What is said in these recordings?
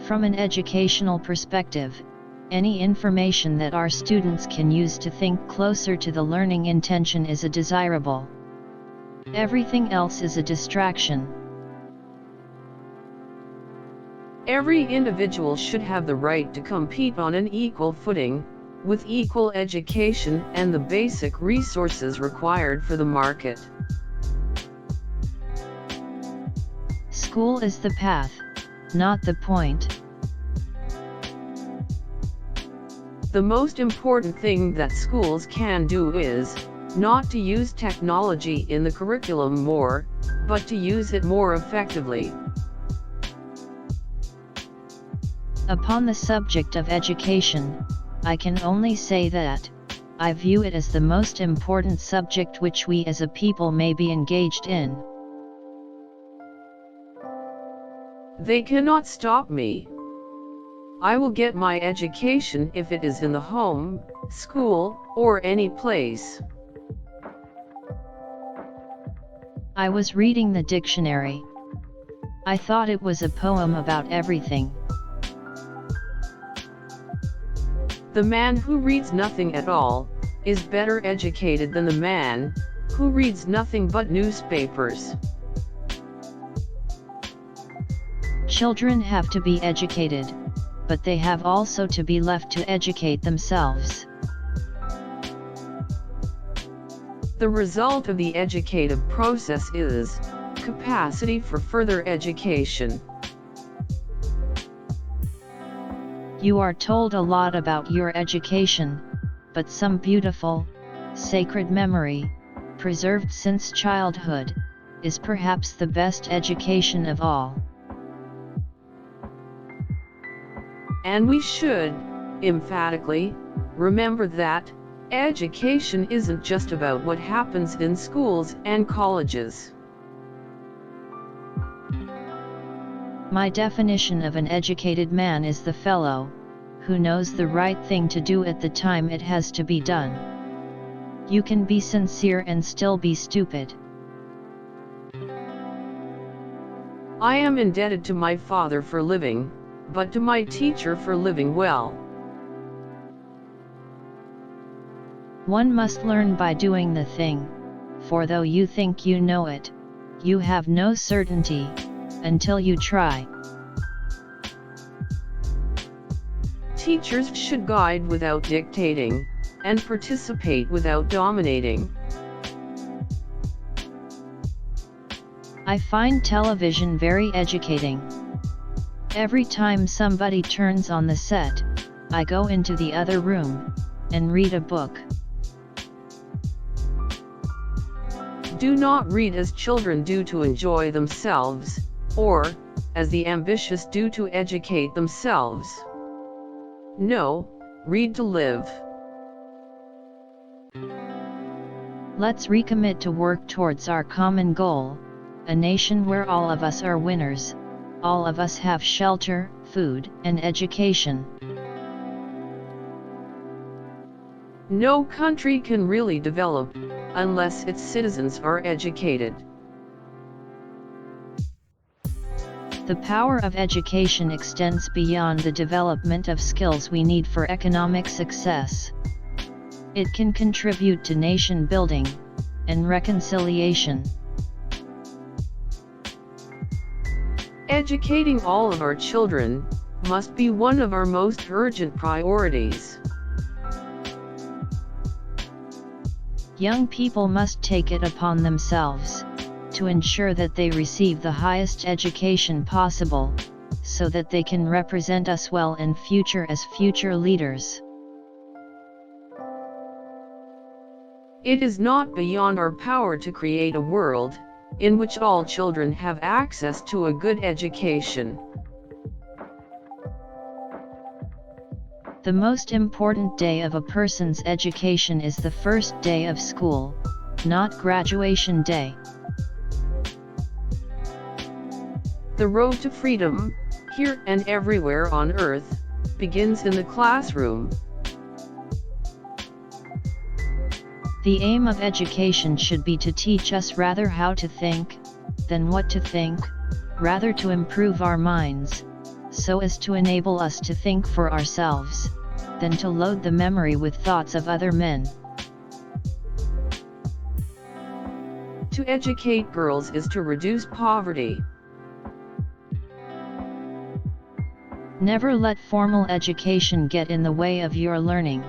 From an educational perspective, any information that our students can use to think closer to the learning intention is a desirable. Everything else is a distraction. Every individual should have the right to compete on an equal footing, with equal education and the basic resources required for the market. School is the path, not the point. The most important thing that schools can do is not to use technology in the curriculum more, but to use it more effectively. Upon the subject of education, I can only say that I view it as the most important subject which we as a people may be engaged in. They cannot stop me. I will get my education if it is in the home, school, or any place. I was reading the dictionary. I thought it was a poem about everything. The man who reads nothing at all is better educated than the man who reads nothing but newspapers. Children have to be educated, but they have also to be left to educate themselves. The result of the educative process is capacity for further education. You are told a lot about your education, but some beautiful, sacred memory, preserved since childhood, is perhaps the best education of all. And we should, emphatically, remember that education isn't just about what happens in schools and colleges. My definition of an educated man is the fellow who knows the right thing to do at the time it has to be done. You can be sincere and still be stupid. I am indebted to my father for living, but to my teacher for living well. One must learn by doing the thing, for though you think you know it, you have no certainty until you try. Teachers should guide without dictating, and participate without dominating. I find television very educating. Every time somebody turns on the set, I go into the other room and read a book. Do not read as children do to enjoy themselves, or as the ambitious do to educate themselves. No, read to live. Let's recommit to work towards our common goal, a nation where all of us are winners, all of us have shelter, food, and education. No country can really develop unless its citizens are educated. The power of education extends beyond the development of skills we need for economic success. It can contribute to nation building and reconciliation. Educating all of our children must be one of our most urgent priorities. Young people must take it upon themselves to ensure that they receive the highest education possible, so that they can represent us well in future as future leaders. It is not beyond our power to create a world in which all children have access to a good education. The most important day of a person's education is the first day of school, not graduation day. The road to freedom, here and everywhere on earth, begins in the classroom. The aim of education should be to teach us rather how to think than what to think, rather to improve our minds, so as to enable us to think for ourselves, than to load the memory with thoughts of other men. To educate girls is to reduce poverty. Never let formal education get in the way of your learning.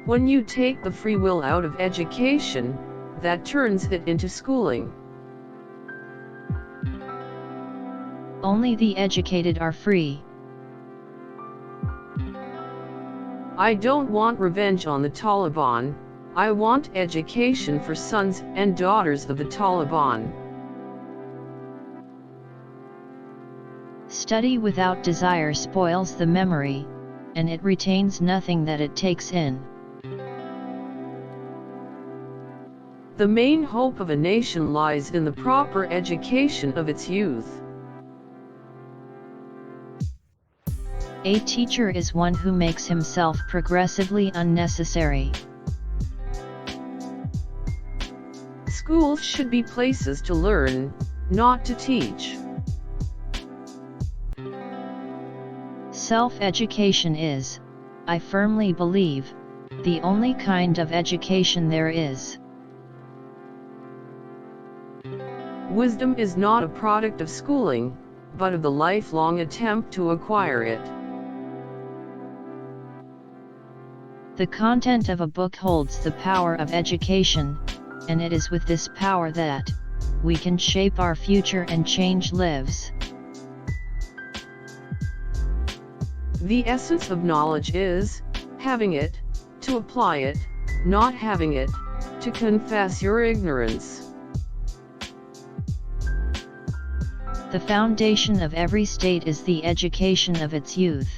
When you take the free will out of education, that turns it into schooling. Only the educated are free. I don't want revenge on the Taliban. I want education for sons and daughters of the Taliban. Study without desire spoils the memory, and it retains nothing that it takes in. The main hope of a nation lies in the proper education of its youth. A teacher is one who makes himself progressively unnecessary. Schools should be places to learn, not to teach. Self-education is, I firmly believe, the only kind of education there is. Wisdom is not a product of schooling, but of the lifelong attempt to acquire it. The content of a book holds the power of education, and it is with this power that we can shape our future and change lives. The essence of knowledge is having it, to apply it, not having it, to confess your ignorance. The foundation of every state is the education of its youth.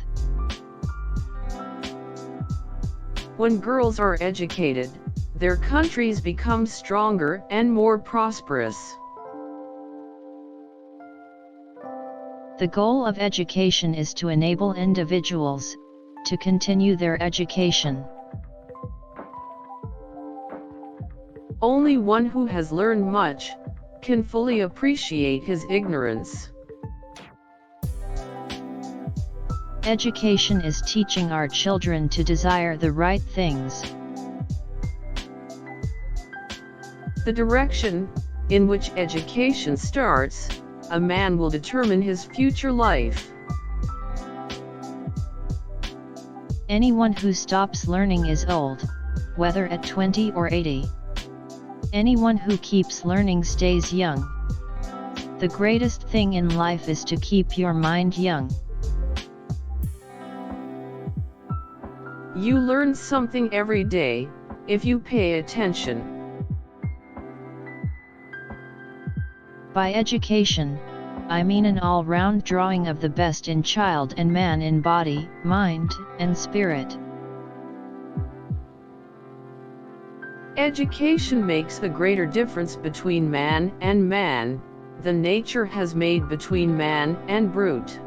When girls are educated, their countries become stronger and more prosperous. The goal of education is to enable individuals to continue their education. Only one who has learned much can fully appreciate his ignorance. Education is teaching our children to desire the right things. The direction in which education starts, a man will determine his future life. Anyone who stops learning is old, whether at 20 or 80. Anyone who keeps learning stays young. The greatest thing in life is to keep your mind young. You learn something every day, if you pay attention. By education, I mean an all-round drawing of the best in child and man in body, mind, and spirit. Education makes a greater difference between man and man than nature has made between man and brute.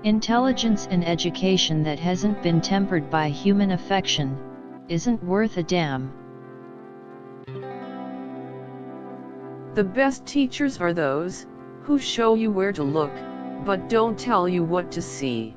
Intelligence and education that hasn't been tempered by human affection isn't worth a damn. The best teachers are those who show you where to look, but don't tell you what to see.